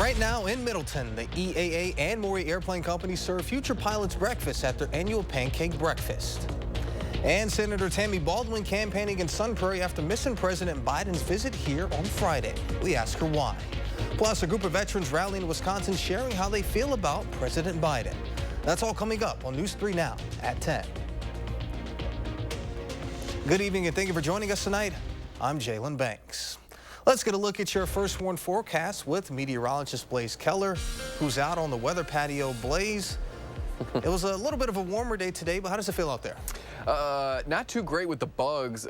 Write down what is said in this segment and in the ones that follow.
Right now in Middleton, the EAA and Maury Airplane Company serve future pilots breakfast at their annual pancake breakfast. And Senator Tammy Baldwin campaigning in Sun Prairie after missing President Biden's visit here on Friday. We ask her why. Plus, a group of veterans rallying in Wisconsin sharing how they feel about President Biden. That's all coming up on News 3 Now at 10. Good evening and thank you for joining us tonight. I'm Jalen Banks. Let's get a look at your first warned forecast with meteorologist Blaze Keller, who's out on the weather patio. Blaze, it was a little bit of a warmer day today, but how does it feel out there? Not too great with the bugs,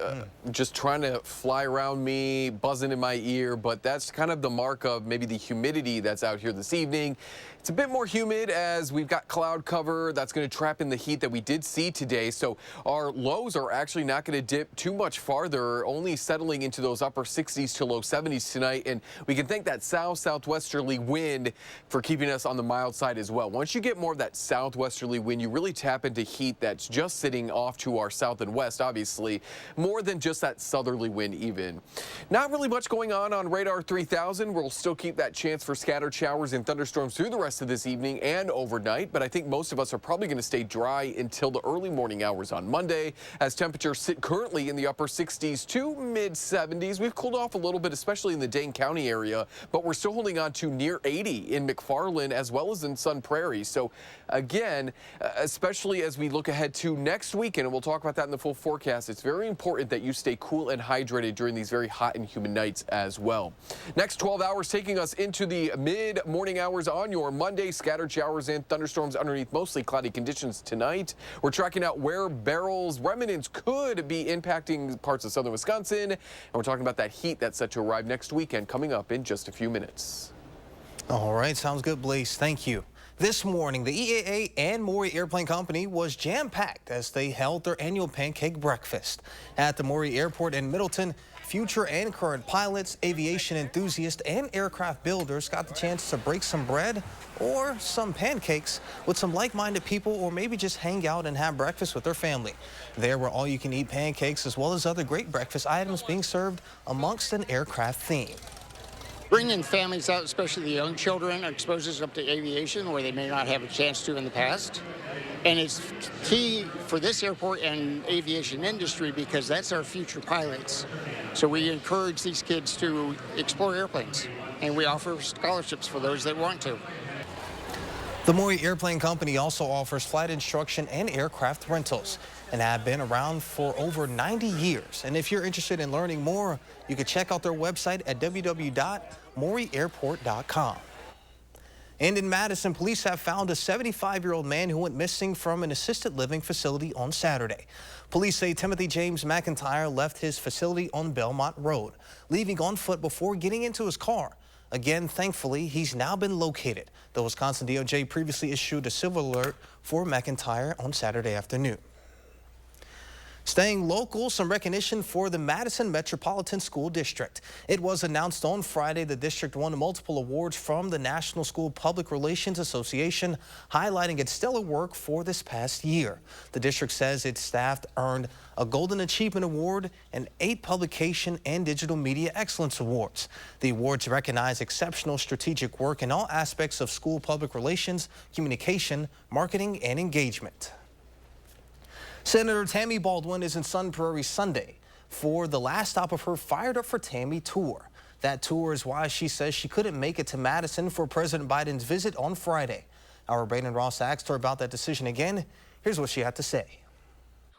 just trying to fly around me, buzzing in my ear, but that's kind of the mark of maybe the humidity that's out here this evening. It's a bit more humid as we've got cloud cover that's going to trap in the heat that we did see today. So our lows are actually not going to dip too much farther, only settling into those upper 60s to low 70s tonight. And we can thank that southwesterly wind for keeping us on the mild side as well. Once you get more of that southwesterly wind, you really tap into heat that's just sitting off to our south and west, obviously, more than just that southerly wind even. Not really much going on radar 3000. We'll still keep that chance for scattered showers and thunderstorms through the rest of this evening and overnight, but I think most of us are probably going to stay dry until the early morning hours on Monday, as temperatures sit currently in the upper 60s to mid 70s. We've cooled off a little bit, especially in the Dane County area, but we're still holding on to near 80 in McFarland as well as in Sun Prairie. So again, especially as we look ahead to next weekend, and we'll talk about that in the full forecast, it's very important that you stay cool and hydrated during these very hot and humid nights as well. Next 12 hours taking us into the mid-morning hours on your Monday, scattered showers and thunderstorms underneath mostly cloudy conditions tonight. We're tracking out where barrels remnants could be impacting parts of southern Wisconsin, and we're talking about that heat that's set to arrive next weekend coming up in just a few minutes. All right, sounds good, Blaze. Thank you. This morning, the EAA and Maury Airplane Company was jam-packed as they held their annual pancake breakfast. At the Maury Airport in Middleton, future and current pilots, aviation enthusiasts, and aircraft builders got the chance to break some bread or some pancakes with some like-minded people, or maybe just hang out and have breakfast with their family. There were all-you-can-eat pancakes as well as other great breakfast items being served amongst an aircraft theme. Bringing families out, especially the young children, exposes up to aviation where they may not have a chance to in the past. And it's key for this airport and aviation industry because that's our future pilots. So we encourage these kids to explore airplanes, and we offer scholarships for those that want to. The Maury Airplane Company also offers flight instruction and aircraft rentals and have been around for over 90 years. And if you're interested in learning more, you can check out their website at www.mauryairport.com. And in Madison, police have found a 75-year-old man who went missing from an assisted living facility on Saturday. Police say Timothy James McIntyre left his facility on Belmont Road, leaving on foot before getting into his car. Again, thankfully, he's now been located. The Wisconsin DOJ previously issued a civil alert for McIntyre on Saturday afternoon. Staying local, some recognition for the Madison Metropolitan School District. It was announced on Friday the district won multiple awards from the National School Public Relations Association, highlighting its stellar work for this past year. The district says its staff earned a Golden Achievement Award and 8 Publication and Digital Media Excellence Awards. The awards recognize exceptional strategic work in all aspects of school public relations, communication, marketing, and engagement. Senator Tammy Baldwin is in Sun Prairie Sunday for the last stop of her Fired Up for Tammy tour. That tour is why she says she couldn't make it to Madison for President Biden's visit on Friday. Our Brandon Ross asked her about that decision again. Here's what she had to say.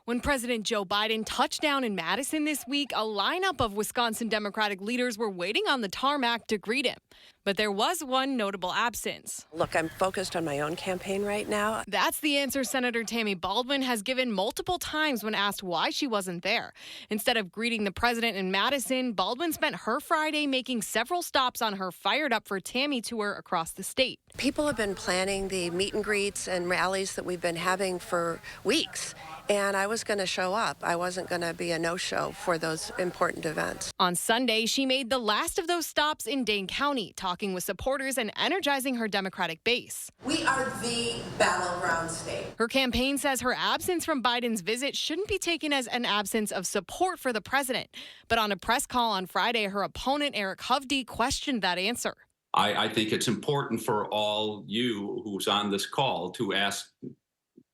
When President Joe Biden touched down in Madison this week, a lineup of Wisconsin Democratic leaders were waiting on the tarmac to greet him. But there was one notable absence. Look, I'm focused on my own campaign right now. That's the answer Senator Tammy Baldwin has given multiple times when asked why she wasn't there. Instead of greeting the president in Madison, Baldwin spent her Friday making several stops on her Fired Up for Tammy tour across the state. People have been planning the meet and greets and rallies that we've been having for weeks. And I was going to show up. I wasn't going to be a no-show for those important events. On Sunday, she made the last of those stops in Dane County, talking with supporters and energizing her Democratic base. We are the battleground state. Her campaign says her absence from Biden's visit shouldn't be taken as an absence of support for the president. But on a press call on Friday, her opponent, Eric Hovde, questioned that answer. I think it's important for all you who's on this call to ask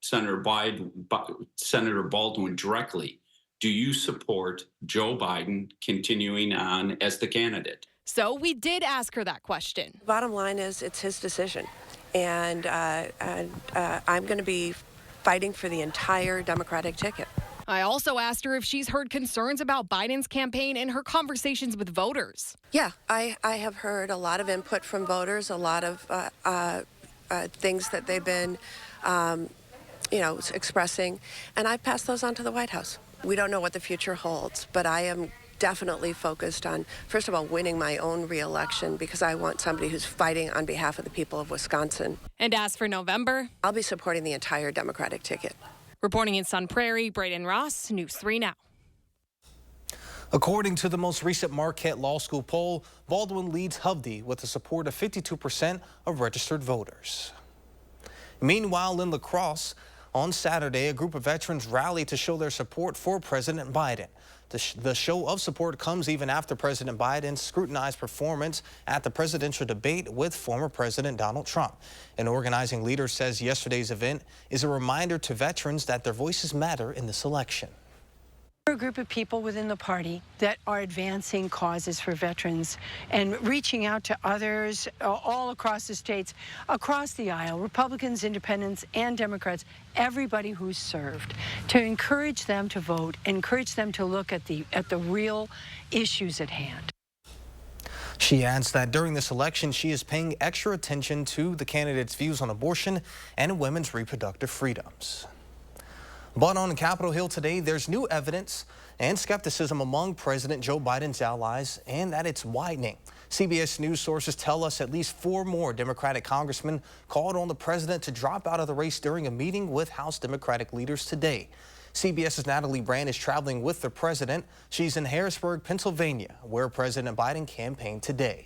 Senator Baldwin directly, do you support Joe Biden continuing on as the candidate? So we did ask her that question. Bottom line is it's his decision. And I'm going to be fighting for the entire Democratic ticket. I also asked her if she's heard concerns about Biden's campaign in her conversations with voters. Yeah, I have heard a lot of input from voters, a lot of things that they've been, expressing, and I passed those on to the White House. We don't know what the future holds, but I am definitely focused on, first of all, winning my own re-election because I want somebody who's fighting on behalf of the people of Wisconsin. And as for November, I'll be supporting the entire Democratic ticket. Reporting in Sun Prairie, Braden Ross, News 3 Now. According to the most recent Marquette Law School poll, Baldwin leads Hovde with the support of 52% of registered voters. Meanwhile, in La Crosse, on Saturday, a group of veterans rallied to show their support for President Biden. The show of support comes even after President Biden's scrutinized performance at the presidential debate with former President Donald Trump. An organizing leader says yesterday's event is a reminder to veterans that their voices matter in this election. We're a group of people within the party that are advancing causes for veterans and reaching out to others all across the states, across the aisle, Republicans, Independents, and Democrats, everybody who's served, to encourage them to vote, encourage them to look at the real issues at hand. She adds that during this election, she is paying extra attention to the candidates' views on abortion and women's reproductive freedoms. But on Capitol Hill today, there's new evidence and skepticism among President Joe Biden's allies, and that it's widening. CBS News sources tell us at least 4 more Democratic congressmen called on the president to drop out of the race during a meeting with House Democratic leaders today. CBS's Natalie Brand is traveling with the president. She's in Harrisburg, Pennsylvania, where President Biden campaigned today.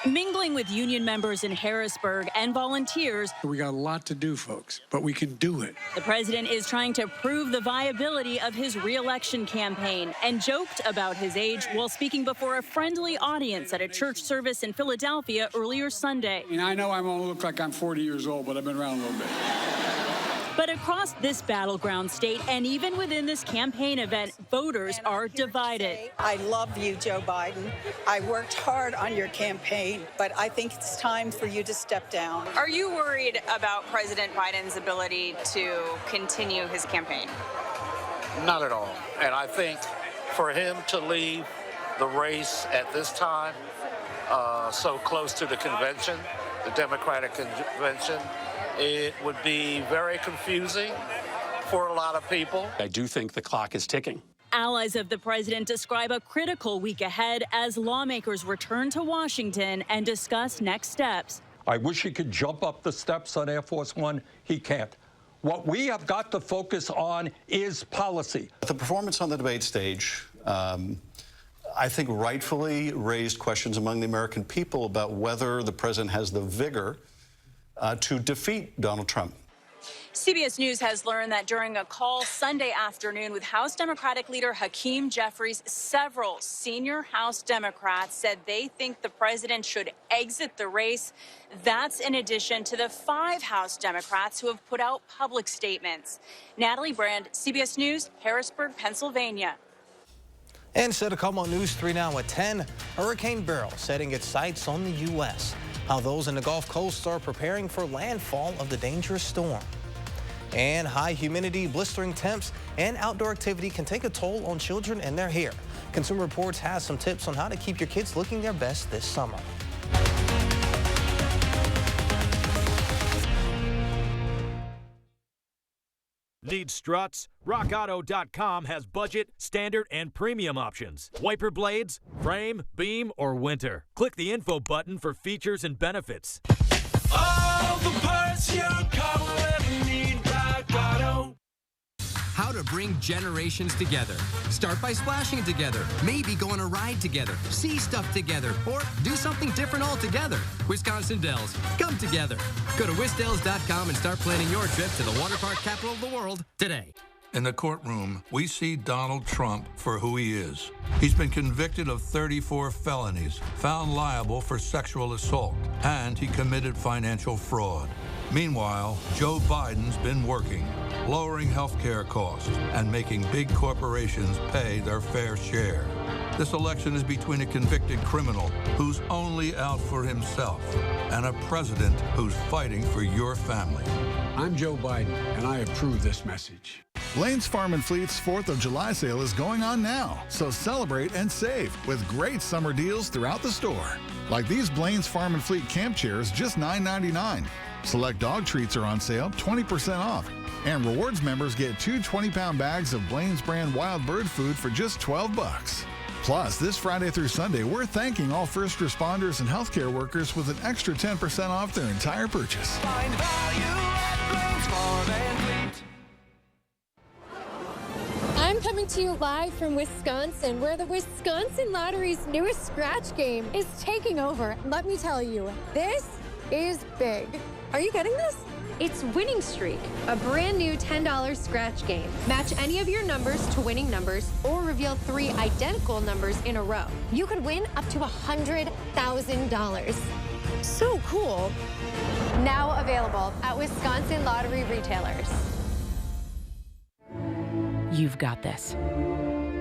Mingling with union members in Harrisburg and volunteers. We got a lot to do, folks, but we can do it. The president is trying to prove the viability of his re-election campaign and joked about his age while speaking before a friendly audience at a church service in Philadelphia earlier Sunday. I know I won't look like I'm 40 years old, but I've been around a little bit. But across this battleground state and even within this campaign event, voters are divided. I love you, Joe Biden. I worked hard on your campaign, but I think it's time for you to step down. Are you worried about President Biden's ability to continue his campaign? Not at all. And I think for him to leave the race at this time, so close to the convention, the Democratic convention, it would be very confusing for a lot of people. I do think the clock is ticking. Allies of the president describe a critical week ahead as lawmakers return to Washington and discuss next steps. I wish he could jump up the steps on Air Force One. He can't. What we have got to focus on is policy. The performance on the debate stage, I think, rightfully raised questions among the American people about whether the president has the vigor to defeat Donald Trump. CBS News has learned that during a call Sunday afternoon with House Democratic leader Hakeem Jeffries, several senior House Democrats said they think the president should exit the race. That's in addition to the 5 House Democrats who have put out public statements. Natalie Brand, CBS News, Harrisburg, Pennsylvania. And set to come on News 3 Now at 10, Hurricane Beryl setting its sights on the U.S. How those in the Gulf Coast are preparing for landfall of the dangerous storm. And high humidity, blistering temps, and outdoor activity can take a toll on children and their hair. Consumer Reports has some tips on how to keep your kids looking their best this summer. Need struts? RockAuto.com has budget, standard, and premium options. Wiper blades, frame, beam, or winter. Click the info button for features and benefits. All the parts your car will ever need, Rock Auto. How to bring generations together. Start by splashing together, maybe go on a ride together, see stuff together, or do something different altogether. Wisconsin Dells, come together. Go to wisdells.com and start planning your trip to the water park capital of the world today. In the courtroom, we see Donald Trump for who he is. He's been convicted of 34 felonies, found liable for sexual assault, and he committed financial fraud. Meanwhile, Joe Biden's been working, lowering health care costs and making big corporations pay their fair share. This election is between a convicted criminal who's only out for himself and a president who's fighting for your family. I'm Joe Biden, and I approve this message. Lane's Farm and Fleet's 4th of July sale is going on now, so celebrate and save with great summer deals throughout the store. Like these Blaine's Farm and Fleet camp chairs, just $9.99. Select dog treats are on sale, 20% off. And rewards members get 2 20-pound bags of Blaine's brand wild bird food for just $12. Plus, this Friday through Sunday, we're thanking all first responders and healthcare workers with an extra 10% off their entire purchase. Find value at Blaine's Farm and Fleet. I'm coming to you live from Wisconsin, where the Wisconsin Lottery's newest scratch game is taking over. Let me tell you, this is big. Are you getting this? It's Winning Streak, a brand new $10 scratch game. Match any of your numbers to winning numbers or reveal 3 identical numbers in a row. You could win up to $100,000. So cool. Now available at Wisconsin Lottery retailers. You've got this.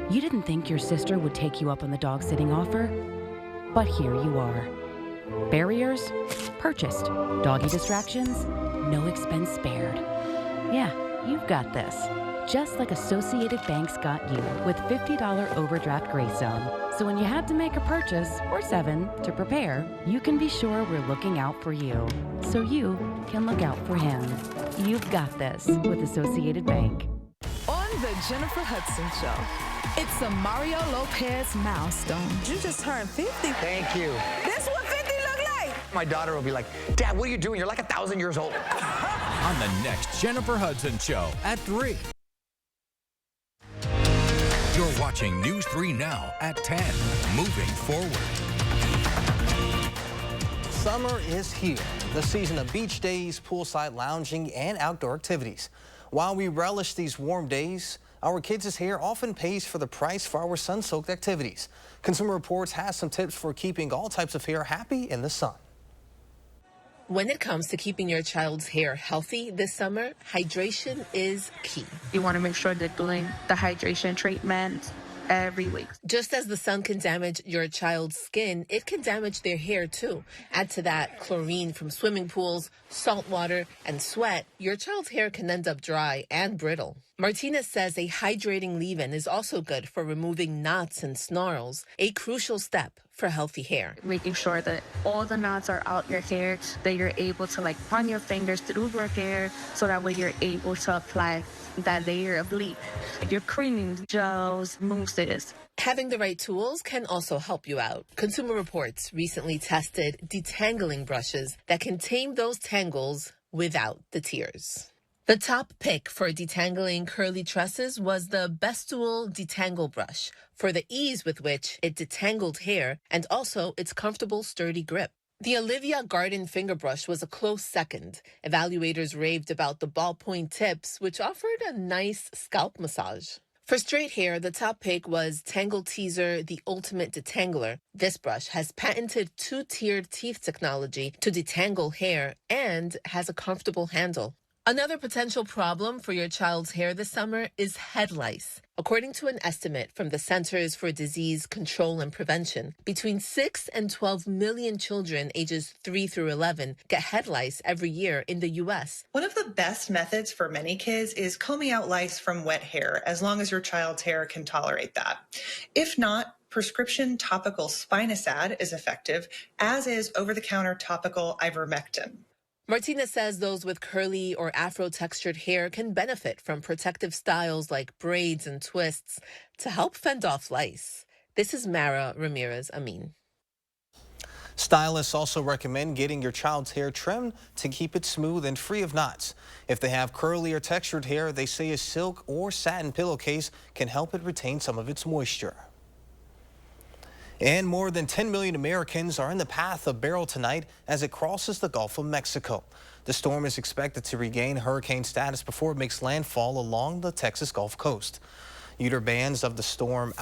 You didn't think your sister would take you up on the dog sitting offer, but here you are. Barriers purchased. Doggy distractions, no expense spared. Yeah, you've got this. Just like Associated Bank's got you with $50 overdraft grace zone. So when you have to make a purchase, or 7, to prepare, you can be sure we're looking out for you. So you can look out for him. You've got this with Associated Bank. On the Jennifer Hudson Show, it's a Mario Lopez milestone. You just turned 50. Thank you. That's what 50 look like. My daughter will be like, Dad, what are you doing? You're like 1,000 years old. On the next Jennifer Hudson Show at 3. You're watching News 3 Now at 10. Moving forward. Summer is here. The season of beach days, poolside lounging, and outdoor activities. While we relish these warm days, our kids' hair often pays for the price for our sun-soaked activities. Consumer Reports has some tips for keeping all types of hair happy in the sun. When it comes to keeping your child's hair healthy this summer, hydration is key. You want to make sure they're doing the hydration treatment every week. Just as the sun can damage your child's skin, it can damage their hair too. Add to that chlorine from swimming pools, salt water, and sweat, your child's hair can end up dry and brittle. Martinez says a hydrating leave-in is also good for removing knots and snarls, a crucial step for healthy hair. Making sure that all the knots are out your hair, that you're able to run your fingers through your hair so that way you're able to apply that layer of bleach. Your creams, gels, mousses. Having the right tools can also help you out. Consumer Reports recently tested detangling brushes that can tame those tangles without the tears. The top pick for detangling curly tresses was the Bestool Detangle Brush for the ease with which it detangled hair and also its comfortable, sturdy grip. The Olivia Garden Finger Brush was a close second. Evaluators raved about the ballpoint tips, which offered a nice scalp massage. For straight hair, the top pick was Tangle Teaser, the Ultimate Detangler. This brush has patented 2-tiered teeth technology to detangle hair and has a comfortable handle. Another potential problem for your child's hair this summer is head lice. According to an estimate from the Centers for Disease Control and Prevention, between 6 and 12 million children ages 3 through 11 get head lice every year in the U.S. One of the best methods for many kids is combing out lice from wet hair, as long as your child's hair can tolerate that. If not, prescription topical Spinosad is effective, as is over-the-counter topical ivermectin. Martinez says those with curly or afro-textured hair can benefit from protective styles like braids and twists to help fend off lice. This is Mara Ramirez-Amin. Stylists also recommend getting your child's hair trimmed to keep it smooth and free of knots. If they have curly or textured hair, they say a silk or satin pillowcase can help it retain some of its moisture. And more than 10 million Americans are in the path of Beryl tonight as it crosses the Gulf of Mexico. The storm is expected to regain hurricane status before it makes landfall along the Texas Gulf Coast. Outer bands of the storm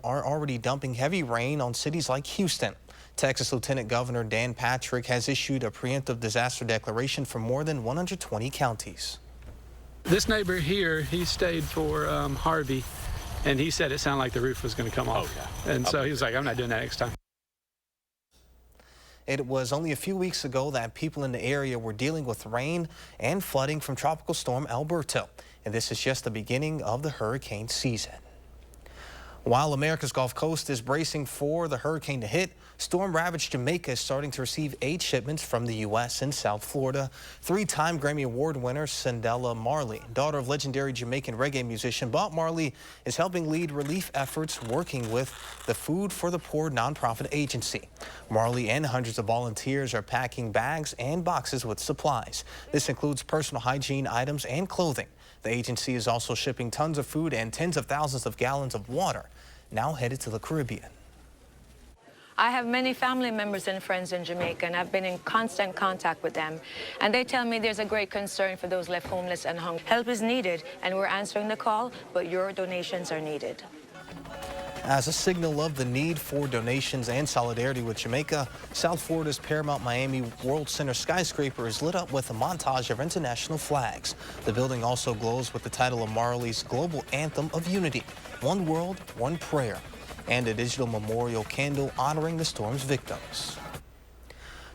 are already dumping heavy rain on cities like Houston. Texas Lieutenant Governor Dan Patrick has issued a preemptive disaster declaration for more than 120 counties. This neighbor here, he stayed for Harvey, and he said it sounded like the roof was going to come off. Okay. And so he was like, I'm not doing that next time. It was only a few weeks ago that people in the area were dealing with rain and flooding from Tropical Storm Alberto. And this is just the beginning of the hurricane season. While America's Gulf Coast is bracing for the hurricane to hit, storm-ravaged Jamaica is starting to receive aid shipments from the U.S. and South Florida. Three-time Grammy Award winner Cindella Marley, daughter of legendary Jamaican reggae musician Bob Marley, is helping lead relief efforts working with the Food for the Poor nonprofit agency. Marley and hundreds of volunteers are packing bags and boxes with supplies. This includes personal hygiene items and clothing. The agency is also shipping tons of food and tens of thousands of gallons of water, now headed to the Caribbean. I have many family members and friends in Jamaica, and I've been in constant contact with them. And they tell me there's a great concern for those left homeless and hungry. Help is needed, and we're answering the call, but your donations are needed. As a signal of the need for donations and solidarity with Jamaica, South Florida's Paramount Miami World Center skyscraper is lit up with a montage of international flags. The building also glows with the title of Marley's global anthem of unity, One World, One Prayer, and a digital memorial candle honoring the storm's victims.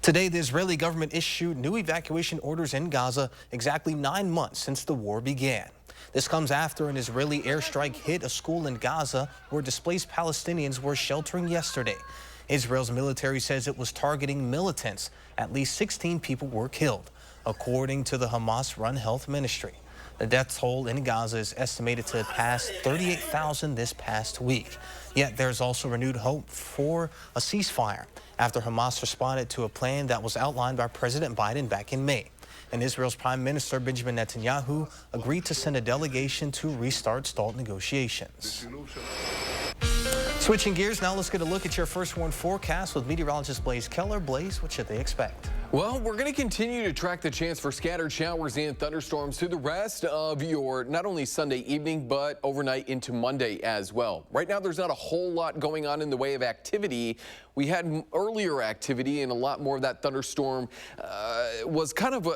Today, the Israeli government issued new evacuation orders in Gaza exactly 9 months since the war began. This comes after an Israeli airstrike hit a school in Gaza where displaced Palestinians were sheltering yesterday. Israel's military says it was targeting militants. At least 16 people were killed, according to the Hamas-run health ministry. The death toll in Gaza is estimated to pass 38,000 this past week. Yet there's also renewed hope for a ceasefire after Hamas responded to a plan that was outlined by President Biden back in May. And Israel's Prime Minister Benjamin Netanyahu agreed to send a delegation to restart stalled negotiations. Switching gears, now let's get a look at your first warn forecast with meteorologist Blaze Keller. Blaze, what should they expect? Well, we're going to continue to track the chance for scattered showers and thunderstorms through the rest of your not only Sunday evening, but overnight into Monday as well. Right now, there's not a whole lot going on in the way of activity. We had earlier activity, and a lot more of that thunderstorm was kind of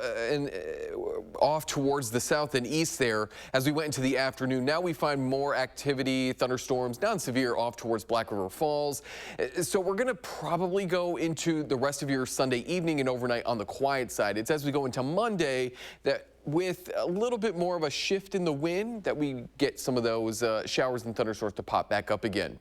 off towards the south and east there as we went into the afternoon. Now we find more activity, thunderstorms, non-severe off towards Black River Falls. So we're going to probably go into the rest of your Sunday evening and overnight on the quiet side. It's as we go into Monday that with a little bit more of a shift in the wind that we get some of those showers and thunderstorms to pop back up again.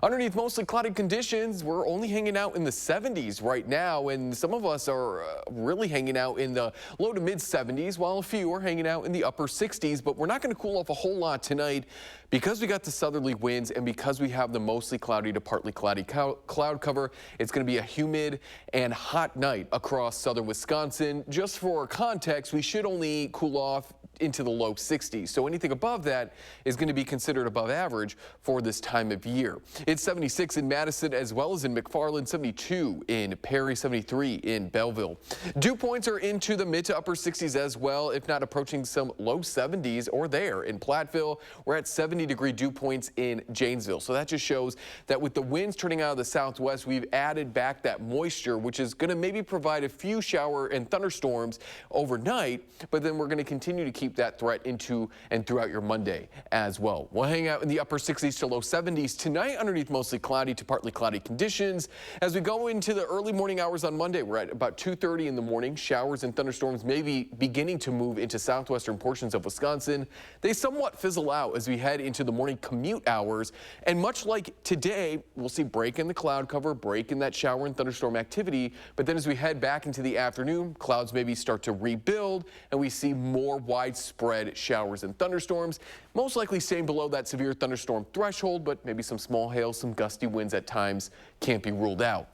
Underneath mostly cloudy conditions, we're only hanging out in the 70s right now, and some of us are really hanging out in the low to mid 70s, while a few are hanging out in the upper 60s. But we're not going to cool off a whole lot tonight because we got the southerly winds and because we have the mostly cloudy to partly cloudy cloud cover. It's going to be a humid and hot night across southern Wisconsin. Just for context, we should only cool off into the low 60s. So anything above that is going to be considered above average for this time of year. It's 76 in Madison as well as in McFarland, 72 in Perry, 73 in Belleville. Dew points are into the mid to upper 60s as well, if not approaching some low 70s or there in Platteville. We're at 70-degree dew points in Janesville. So that just shows that with the winds turning out of the southwest, we've added back that moisture, which is going to maybe provide a few shower and thunderstorms overnight, but then we're going to continue to keep that threat into and throughout your Monday as well. We'll hang out in the upper 60s to low 70s tonight underneath mostly cloudy to partly cloudy conditions. As we go into the early morning hours on Monday, we're at about 2:30 in the morning. Showers and thunderstorms may be beginning to move into southwestern portions of Wisconsin. They somewhat fizzle out as we head into the morning commute hours. And much like today, we'll see break in the cloud cover, break in that shower and thunderstorm activity. But then as we head back into the afternoon, clouds maybe start to rebuild and we see more widespread showers and thunderstorms, most likely staying below that severe thunderstorm threshold, but maybe some small hail, some gusty winds at times can't be ruled out.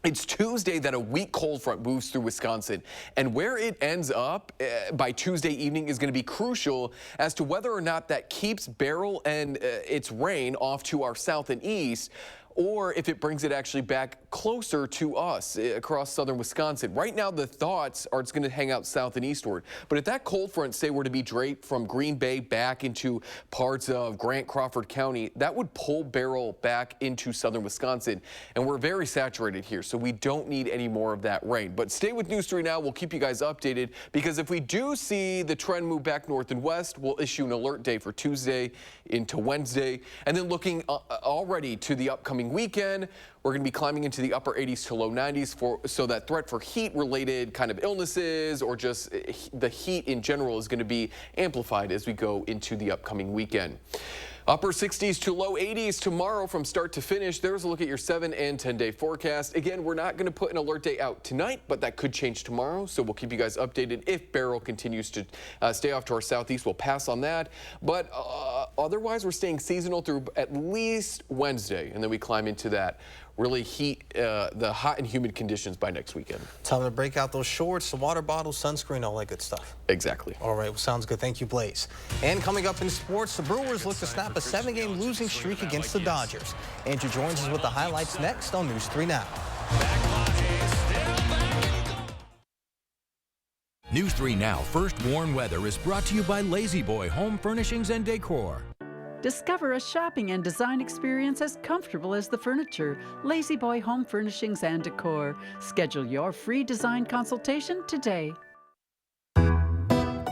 It's Tuesday that a weak cold front moves through Wisconsin, and where it ends up by Tuesday evening is going to be crucial as to whether or not that keeps Beryl and its rain off to our south and east, or if it brings it actually back closer to us across southern Wisconsin. Right now, the thoughts are it's going to hang out south and eastward. But if that cold front, say, were to be draped from Green Bay back into parts of Grant Crawford County, that would pull Beryl back into southern Wisconsin. And we're very saturated here, so we don't need any more of that rain. But stay with News 3 Now. We'll keep you guys updated, because if we do see the trend move back north and west, we'll issue an alert day for Tuesday into Wednesday. And then looking already to the upcoming weekend, we're going to be climbing into the upper 80s to low 90s, so that threat for heat-related kind of illnesses or just the heat in general is going to be amplified as we go into the upcoming weekend. Upper 60s to low 80s tomorrow from start to finish. There's a look at your 7 and 10-day forecast. Again, we're not going to put an alert day out tonight, but that could change tomorrow, so we'll keep you guys updated. If Beryl continues to stay off to our southeast, we'll pass on that. But otherwise, we're staying seasonal through at least Wednesday, and then we climb into that really the hot and humid conditions by next weekend. Time to break out those shorts, the water bottle, sunscreen, all that good stuff. Exactly. All right, well, sounds good. Thank you, Blaze. And coming up in sports, the Brewers look to snap a 7-game losing streak against the Dodgers. Andrew joins us with the highlights next on News 3 Now. News 3 Now First Warn Weather is brought to you by Lazy Boy Home Furnishings and Decor. Discover a shopping and design experience as comfortable as the furniture. Lazy Boy Home Furnishings and Decor. Schedule your free design consultation today.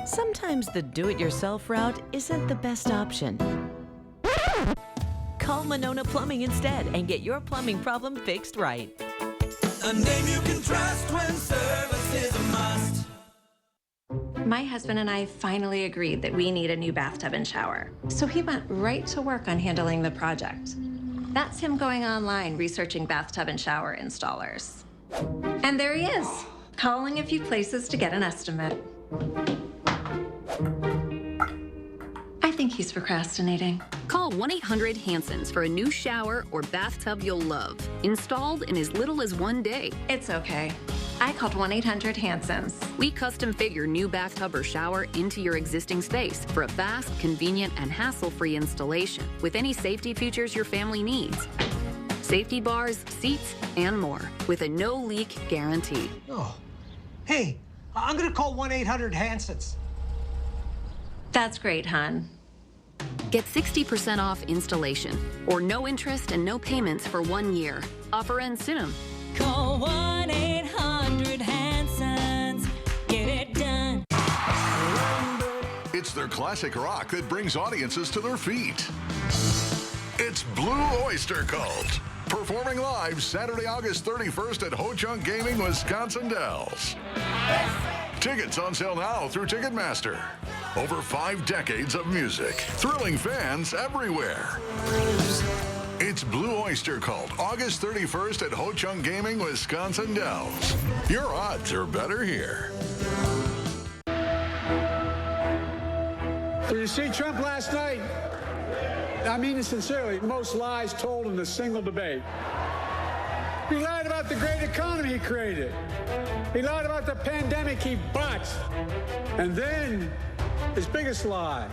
Sometimes the do-it-yourself route isn't the best option. Call Monona Plumbing instead and get your plumbing problem fixed right. A name you can trust when service is a must. My husband and I finally agreed that we need a new bathtub and shower. So he went right to work on handling the project. That's him going online researching bathtub and shower installers. And there he is, calling a few places to get an estimate. I think he's procrastinating. Call 1-800-HANSONS for a new shower or bathtub you'll love. Installed in as little as 1 day. It's okay. I called 1-800-HANSONS. We custom fit your new bathtub or shower into your existing space for a fast, convenient, and hassle-free installation with any safety features your family needs. Safety bars, seats, and more with a no-leak guarantee. Oh, hey, I'm going to call 1-800-HANSONS. That's great, hon. Get 60% off installation or no interest and no payments for 1 year. Offer ends soon. Call 1-800-HANSONS. Get it done. It's their classic rock that brings audiences to their feet. It's Blue Oyster Cult, performing live Saturday, August 31st at Ho-Chunk Gaming, Wisconsin Dells. Tickets on sale now through Ticketmaster. Over 5 decades of music, thrilling fans everywhere. It's Blue Oyster Cult, August 31st at Ho-Chunk Gaming, Wisconsin Dells. Your odds are better here. Did you see Trump last night? I mean it sincerely. Most lies told in a single debate. He lied about the great economy he created. He lied about the pandemic he botched. And then, his biggest lie,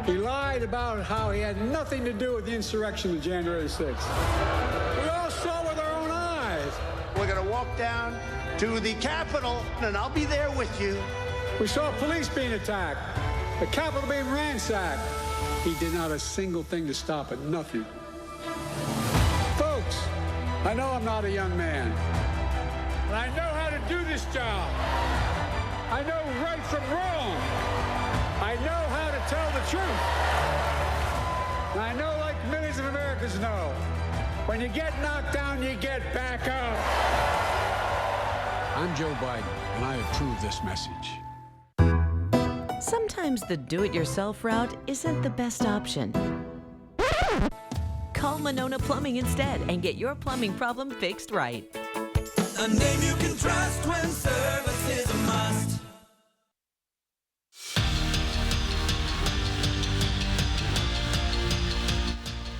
he lied about how he had nothing to do with the insurrection of January 6th. We all saw with our own eyes. We're going to walk down to the Capitol, and I'll be there with you. We saw police being attacked, the Capitol being ransacked. He did not a single thing to stop it, nothing. Folks, I know I'm not a young man, but I know how to do this job. I know right from wrong. I know how to tell the truth. And I know, like millions of Americans know, when you get knocked down, you get back up. I'm Joe Biden, and I approve this message. Sometimes the do-it-yourself route isn't the best option. Call Monona Plumbing instead and get your plumbing problem fixed right. A name you can trust when service is a must.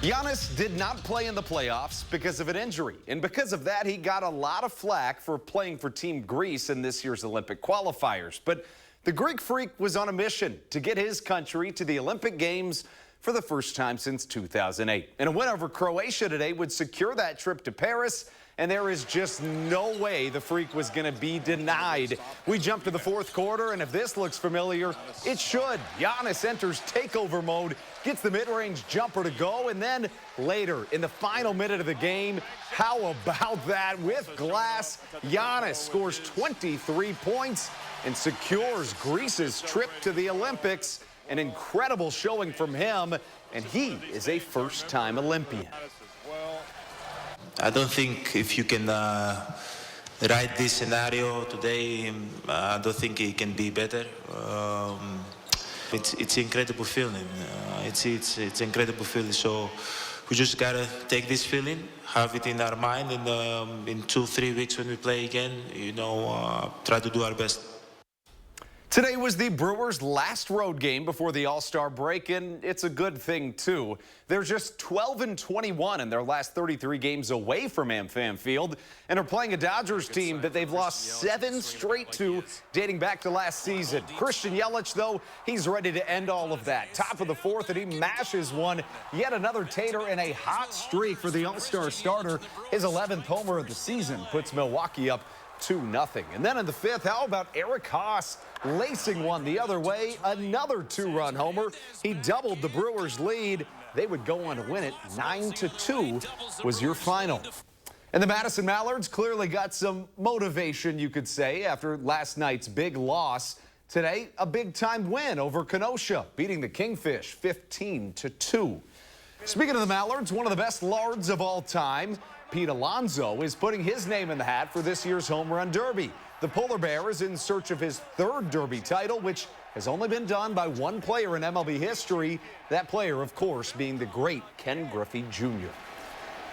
Giannis did not play in the playoffs because of an injury, and because of that, he got a lot of flack for playing for Team Greece in this year's Olympic qualifiers. But the Greek freak was on a mission to get his country to the Olympic Games for the first time since 2008. And a win over Croatia today would secure that trip to Paris, and there is just no way the freak was going to be denied. We jump to the fourth quarter, and if this looks familiar, it should. Giannis enters takeover mode, gets the mid-range jumper to go, and then later in the final minute of the game, how about that? With glass, Giannis scores 23 points and secures Greece's trip to the Olympics. An incredible showing from him, and he is a first-time Olympian. I don't think if you can write this scenario today, I don't think it can be better. It's incredible feeling. It's incredible feeling. So we just gotta take this feeling, have it in our mind, and in 2-3 weeks when we play again, try to do our best. Today was the Brewers' last road game before the All-Star break, and it's a good thing, too. They're just 12-21 in their last 33 games away from AmFam Field and are playing a Dodgers team that they've lost 7 straight to dating back to last season. Christian Yelich, though, he's ready to end all of that. Top of the fourth, and he mashes one. Yet another tater and a hot streak for the All-Star starter. His 11th homer of the season puts Milwaukee up 2-0. And then in the fifth, how about Eric Haas lacing one the other way? Another 2-run homer. He doubled the Brewers' lead. They would go on to win it. 9-2 was your final. And the Madison Mallards clearly got some motivation, you could say, after last night's big loss. Today, a big-time win over Kenosha, beating the Kingfish 15-2. Speaking of the Mallards, one of the best lards of all time, Pete Alonso, is putting his name in the hat for this year's Home Run Derby. The Polar Bear is in search of his third Derby title, which has only been done by one player in MLB history. That player, of course, being the great Ken Griffey Jr.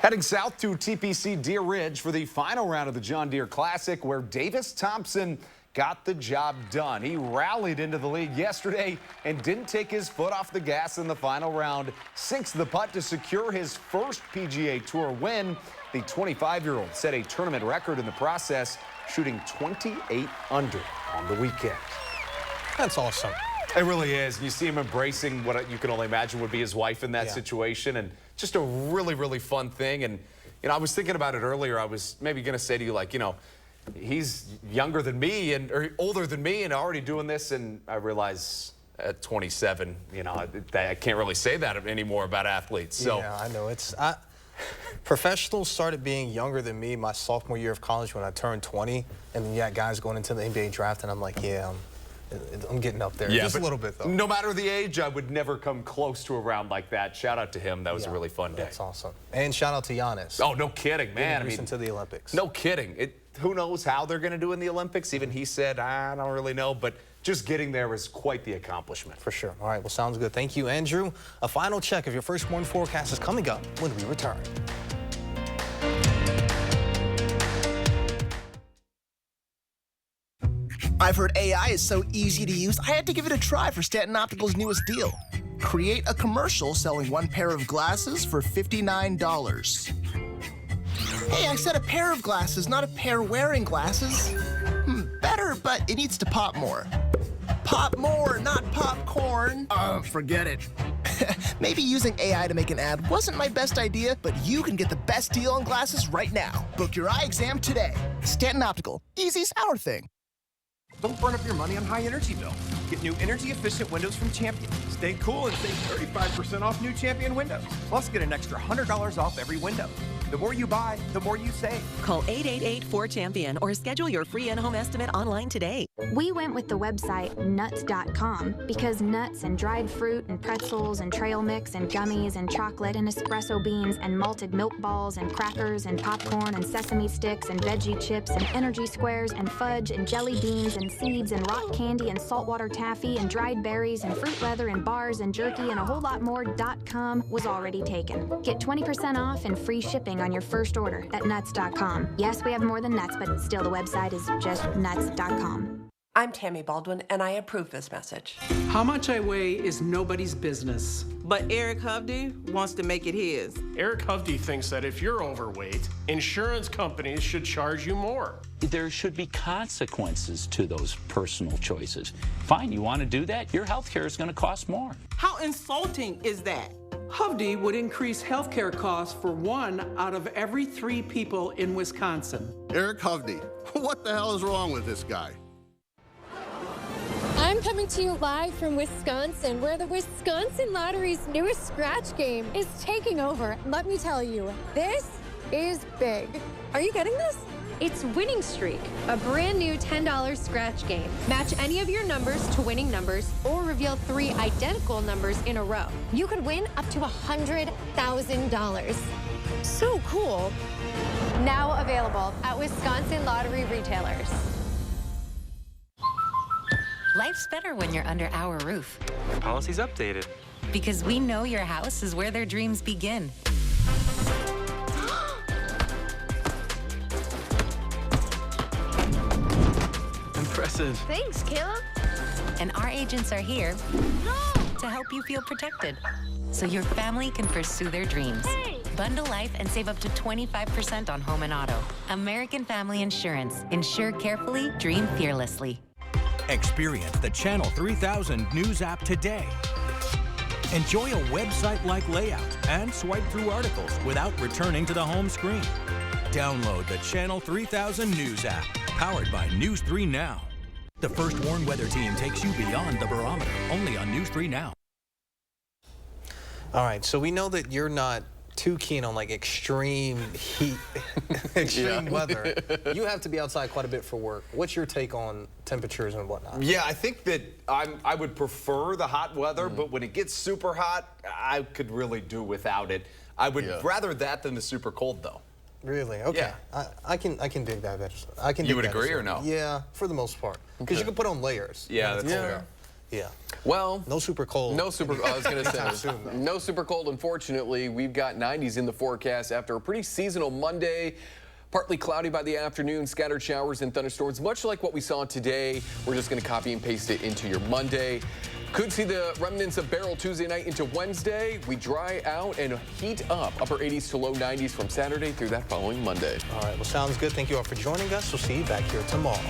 Heading south to TPC Deer Ridge for the final round of the John Deere Classic, where Davis Thompson got the job done. He rallied into the lead yesterday and didn't take his foot off the gas in the final round. Sinks the putt to secure his first PGA Tour win. The 25-year-old set a tournament record in the process, shooting 28 under on the weekend. That's awesome. It really is. You see him embracing what you can only imagine would be his wife in that situation, and just a really, really fun thing. And, I was thinking about it earlier. I was maybe going to say to you, he's younger than me or older than me and already doing this, and I realize at 27, I can't really say that anymore about athletes. So yeah, I know. Professionals started being younger than me my sophomore year of college when I turned 20, and then you got guys going into the NBA draft, and I'm like, yeah, I'm getting up there. Just a little bit, though. No matter the age, I would never come close to a round like that. Shout out to him. That was a really fun day. That's awesome. And shout out to Giannis. Oh, no kidding, man. To the Olympics. No kidding. Who knows how they're going to do in the Olympics? Even he said, I don't really know, but just getting there is quite the accomplishment. For sure. All right, well, sounds good. Thank you, Andrew. A final check of your firstborn forecast is coming up when we return. I've heard AI is so easy to use, I had to give it a try for Stanton Optical's newest deal. Create a commercial selling one pair of glasses for $59. Hey, I said a pair of glasses, not a pair wearing glasses. Better, but it needs to pop more. Pop more, not popcorn. Forget it. Maybe using AI to make an ad wasn't my best idea, but you can get the best deal on glasses right now. Book your eye exam today. Stanton Optical. Easy's our thing. Don't burn up your money on high energy bills. Get new energy-efficient windows from Champion. Stay cool and save 35% off new Champion windows. Plus, get an extra $100 off every window. The more you buy, the more you save. Call 888-4CHAMPION or schedule your free in-home estimate online today. We went with the website nuts.com because nuts and dried fruit and pretzels and trail mix and gummies and chocolate and espresso beans and malted milk balls and crackers and popcorn and sesame sticks and veggie chips and energy squares and fudge and jelly beans and seeds and rock candy and saltwater taffy and dried berries and fruit leather and bars and jerky and a whole lot more .com was already taken. Get 20% off and free shipping on your first order at nuts.com. Yes, we have more than nuts, but still the website is just nuts.com. I'm Tammy Baldwin, and I approve this message. How much I weigh is nobody's business. But Eric Hovde wants to make it his. Eric Hovde thinks that if you're overweight, insurance companies should charge you more. There should be consequences to those personal choices. Fine, you want to do that? Your health care is going to cost more. How insulting is that? Hovde would increase health care costs for 1 out of every 3 people in Wisconsin. Eric Hovde, what the hell is wrong with this guy? I'm coming to you live from Wisconsin, where the Wisconsin Lottery's newest scratch game is taking over. Let me tell you, this is big. Are you getting this? It's Winning Streak, a brand new $10 scratch game. Match any of your numbers to winning numbers or reveal 3 identical numbers in a row. You could win up to $100,000. So cool. Now available at Wisconsin Lottery retailers. Life's better when you're under our roof. Your policy's updated. Because we know your house is where their dreams begin. Impressive. Thanks, Caleb. And our agents are here to help you feel protected, so your family can pursue their dreams. Hey. Bundle life and save up to 25% on home and auto. American Family Insurance. Insure carefully, dream fearlessly. Experience the Channel 3000 News app today. Enjoy a website-like layout and swipe through articles without returning to the home screen. Download the Channel 3000 News app, powered by News 3 Now. The First Warn Weather Team takes you beyond the barometer, only on News 3 Now. All right, so we know that you're not too keen on like extreme heat, extreme weather. You have to be outside quite a bit for work. What's your take on temperatures and whatnot? Yeah, I think that I would prefer the hot weather, but when it gets super hot, I could really do without it. I would rather that than the super cold, though. Really? Okay. Yeah. I can dig that. I can. You dig would that agree as well. or no? Yeah, for the most part, because you can put on layers. Yeah, that's fair. Yeah. Well, no super cold. No super. I was going to say no super cold. Unfortunately, we've got 90s in the forecast after a pretty seasonal Monday. Partly cloudy by the afternoon, scattered showers and thunderstorms, much like what we saw today. We're just going to copy and paste it into your Monday. Could see the remnants of Beryl Tuesday night into Wednesday. We dry out and heat up, upper 80s to low 90s from Saturday through that following Monday. All right, well, sounds good. Thank you all for joining us. We'll see you back here tomorrow.